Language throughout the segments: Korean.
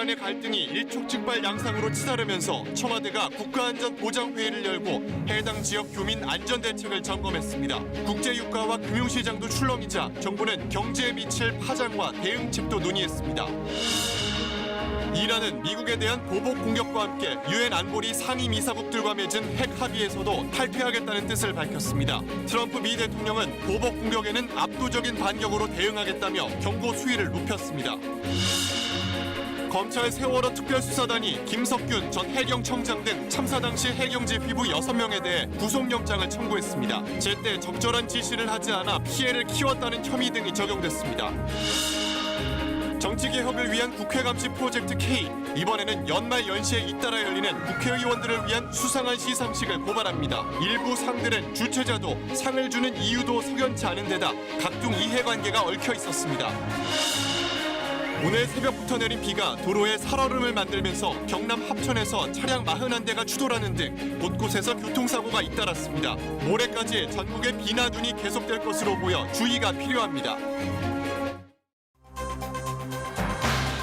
이란의 갈등이 일촉즉발 양상으로 치달으면서 청와대가 국가안전보장회의를 열고 해당 지역 교민 안전대책을 점검했습니다. 국제유가와 금융시장도 출렁이자 정부는 경제에 미칠 파장과 대응책도 논의했습니다. 이란은 미국에 대한 보복 공격과 함께 유엔 안보리 상임이사국들과 맺은 핵 합의에서도 탈퇴하겠다는 뜻을 밝혔습니다. 트럼프 미 대통령은 보복 공격에는 압도적인 반격으로 대응하겠다며 경고 수위를 높였습니다. 검찰 세월호 특별수사단이 김석균 전 해경청장 등 참사 당시 해경지휘부 6명에 대해 구속영장을 청구했습니다. 제때 적절한 지시를 하지 않아 피해를 키웠다는 혐의 등이 적용됐습니다. 정치개혁을 위한 국회감시 프로젝트 K, 이번에는 연말 연시에 잇따라 열리는 국회의원들을 위한 수상한 시상식을 고발합니다. 일부 상들은 주최자도 상을 주는 이유도 석연치 않은 데다 각종 이해관계가 얽혀 있었습니다. 오늘 새벽부터 내린 비가 도로에 살얼음을 만들면서 경남 합천에서 차량 41대가 추돌하는 등 곳곳에서 교통사고가 잇따랐습니다. 모레까지 전국에 비나 눈이 계속될 것으로 보여 주의가 필요합니다.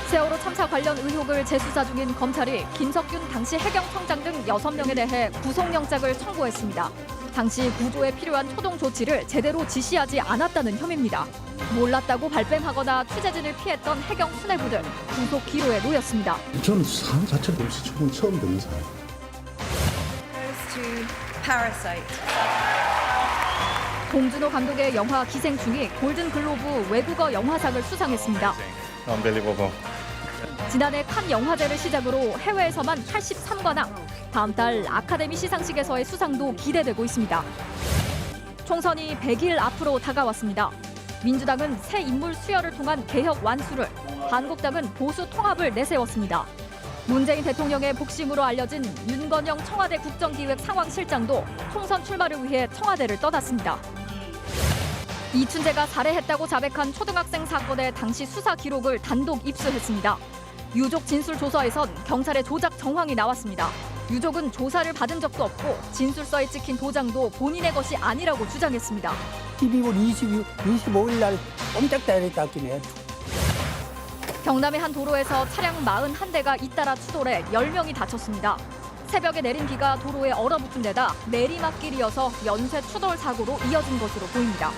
세월호 참사 관련 의혹을 재수사 중인 검찰이 김석균 당시 해경청장 등 6명에 대해 구속영장을 청구했습니다. 당시 구조에 필요한 초동 조치를 제대로 지시하지 않았다는 혐의입니다. 몰랐다고 발뺌하거나 취재진을 피했던 해경 수뇌부들 구속 기로에 놓였습니다. 저는 사안 자체도 없이 처음 듣는 사람. 봉준호 감독의 영화 기생충이 골든글로브 외국어 영화상을 수상했습니다. Unbelievable. 지난해 칸 영화제를 시작으로 해외에서만 83관왕, 다음 달 아카데미 시상식에서의 수상도 기대되고 있습니다. 총선이 100일 앞으로 다가왔습니다. 민주당은 새 인물 수혈을 통한 개혁 완수를, 한국당은 보수 통합을 내세웠습니다. 문재인 대통령의 복심으로 알려진 윤건영 청와대 국정기획 상황실장도 총선 출마를 위해 청와대를 떠났습니다. 이춘재가 살해했다고 자백한 초등학생 사건의 당시 수사 기록을 단독 입수했습니다. 유족 진술 조서에선 경찰의 조작 정황이 나왔습니다. 유족은 조사를 받은 적도 없고 진술서에 찍힌 도장도 본인의 것이 아니라고 주장했습니다. 12월 25일 날 꼼짝달싹 닦이네. 경남의 한 도로에서 차량 41대가 잇따라 추돌해 10명이 다쳤습니다. 새벽에 내린 비가 도로에 얼어붙은 데다 내리막길이어서 연쇄 추돌 사고로 이어진 것으로 보입니다.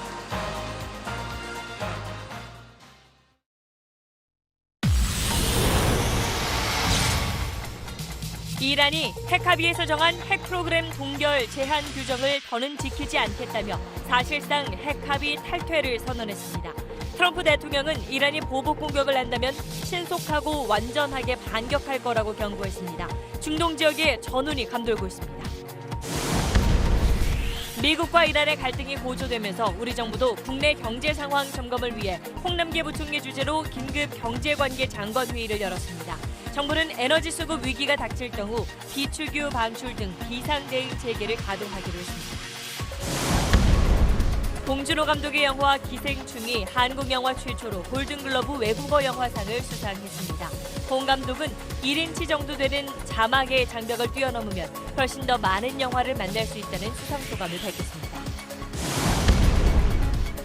이란이 핵 합의에서 정한 핵 프로그램 동결 제한 규정을 더는 지키지 않겠다며 사실상 핵 합의 탈퇴를 선언했습니다. 트럼프 대통령은 이란이 보복 공격을 한다면 신속하고 완전하게 반격할 거라고 경고했습니다. 중동 지역에 전운이 감돌고 있습니다. 미국과 이란의 갈등이 고조되면서 우리 정부도 국내 경제 상황 점검을 위해 홍남기 부총리 주재로 긴급 경제관계 장관 회의를 열었습니다. 정부는 에너지 수급 위기가 닥칠 경우 비축유 방출 등 비상대응 체계를 가동하기로 했습니다. 봉준호 감독의 영화 기생충이 한국 영화 최초로 골든글러브 외국어 영화상을 수상했습니다. 봉 감독은 1인치 정도 되는 자막의 장벽을 뛰어넘으면 훨씬 더 많은 영화를 만날 수 있다는 수상 소감을 밝혔습니다.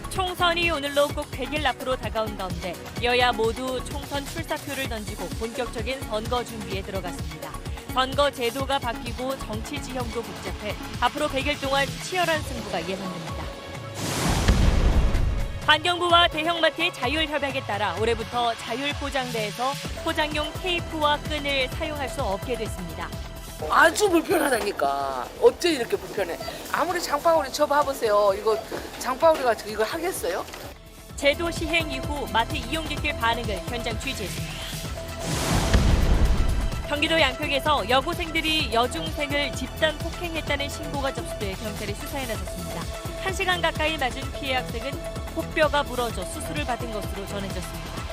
총선이 오늘로 꼭 100일 앞으로 다가온 가운데 여야 모두 총선 출사표를 던지고 본격적인 선거 준비에 들어갔습니다. 선거 제도가 바뀌고 정치 지형도 복잡해 앞으로 100일 동안 치열한 승부가 예상됩니다. 환경부와 대형마트의 자율협약에 따라 올해부터 자율포장대에서 포장용 테이프와 끈을 사용할 수 없게 됐습니다. 아주 불편하다니까. 어째 이렇게 불편해. 아무리 장바구니 쳐봐보세요. 이거 장바구니 가지고 이걸 하겠어요? 제도 시행 이후 마트 이용객들 반응을 현장 취재했습니다. 경기도 양평에서 여고생들이 여중생을 집단 폭행했다는 신고가 접수돼 경찰이 수사에 나섰습니다. 1시간 가까이 맞은 피해 학생은 코뼈가 부러져 수술을 받은 것으로 전해졌습니다.